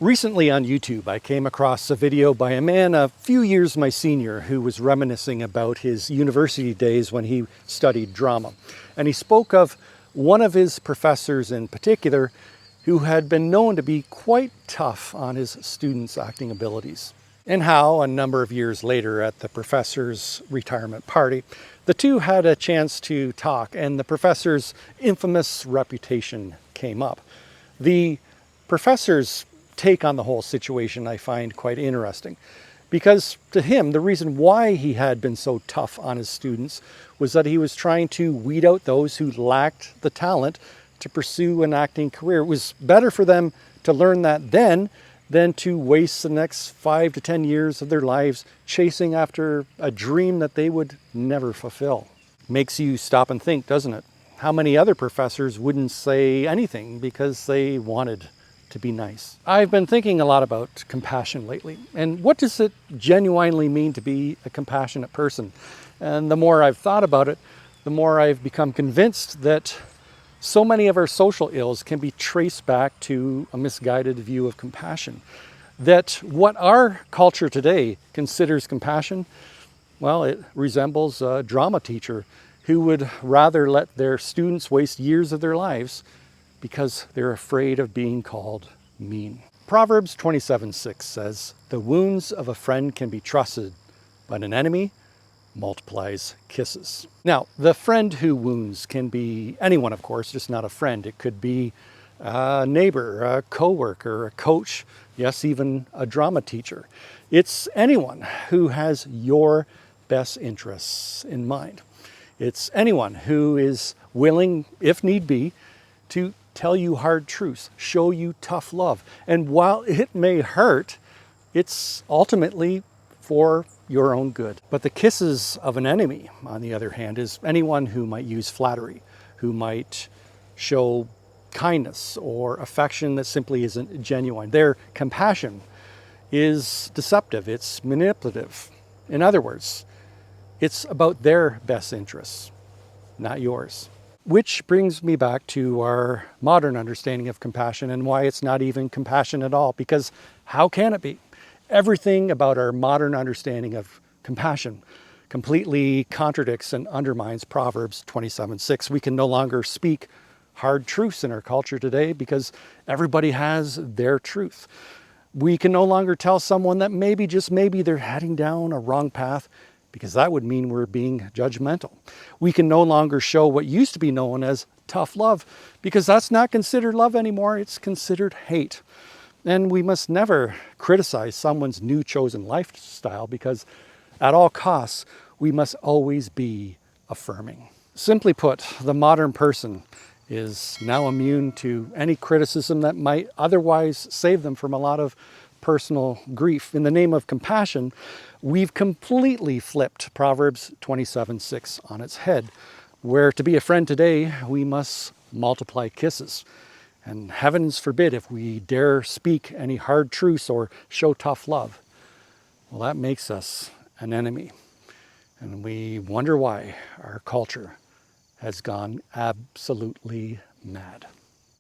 Recently on YouTube, I came across a video by a man a few years my senior who was reminiscing about his university days when he studied drama. And he spoke of one of his professors in particular who had been known to be quite tough on his students' acting abilities. And how, a number of years later at the professor's retirement party, the two had a chance to talk and the professor's infamous reputation came up. The professor's take on the whole situation I find quite interesting, because to him the reason why he had been so tough on his students was that he was trying to weed out those who lacked the talent to pursue an acting career. It was better for them to learn that then than to waste the next 5 to 10 years of their lives chasing after a dream that they would never fulfill. Makes you stop and think, doesn't it? How many other professors wouldn't say anything because they wanted to be nice? I've been thinking a lot about compassion lately, and what does it genuinely mean to be a compassionate person? And the more I've thought about it, the more I've become convinced that so many of our social ills can be traced back to a misguided view of compassion. That what our culture today considers compassion, well, it resembles a drama teacher who would rather let their students waste years of their lives because they're afraid of being called mean. Proverbs 27:6 says, "The wounds of a friend can be trusted, but an enemy multiplies kisses." Now, the friend who wounds can be anyone, of course, just not a friend. It could be a neighbor, a coworker, a coach, yes, even a drama teacher. It's anyone who has your best interests in mind. It's anyone who is willing, if need be, to tell you hard truths, show you tough love. And while it may hurt, it's ultimately for your own good. But the kisses of an enemy, on the other hand, is anyone who might use flattery, who might show kindness or affection that simply isn't genuine. Their compassion is deceptive, it's manipulative. In other words, it's about their best interests, not yours. Which brings me back to our modern understanding of compassion and why it's not even compassion at all, because how can it be? Everything about our modern understanding of compassion completely contradicts and undermines Proverbs 27:6. We can no longer speak hard truths in our culture today because everybody has their truth. We can no longer tell someone that maybe, just maybe, they're heading down a wrong path, because that would mean we're being judgmental. We can no longer show what used to be known as tough love, because that's not considered love anymore, it's considered hate. And we must never criticize someone's new chosen lifestyle, because at all costs, we must always be affirming. Simply put, the modern person is now immune to any criticism that might otherwise save them from a lot of personal grief. In the name of compassion, we've completely flipped Proverbs 27:6 on its head, where to be a friend today, we must multiply kisses. And heavens forbid if we dare speak any hard truths or show tough love. Well, that makes us an enemy. And we wonder why our culture has gone absolutely mad.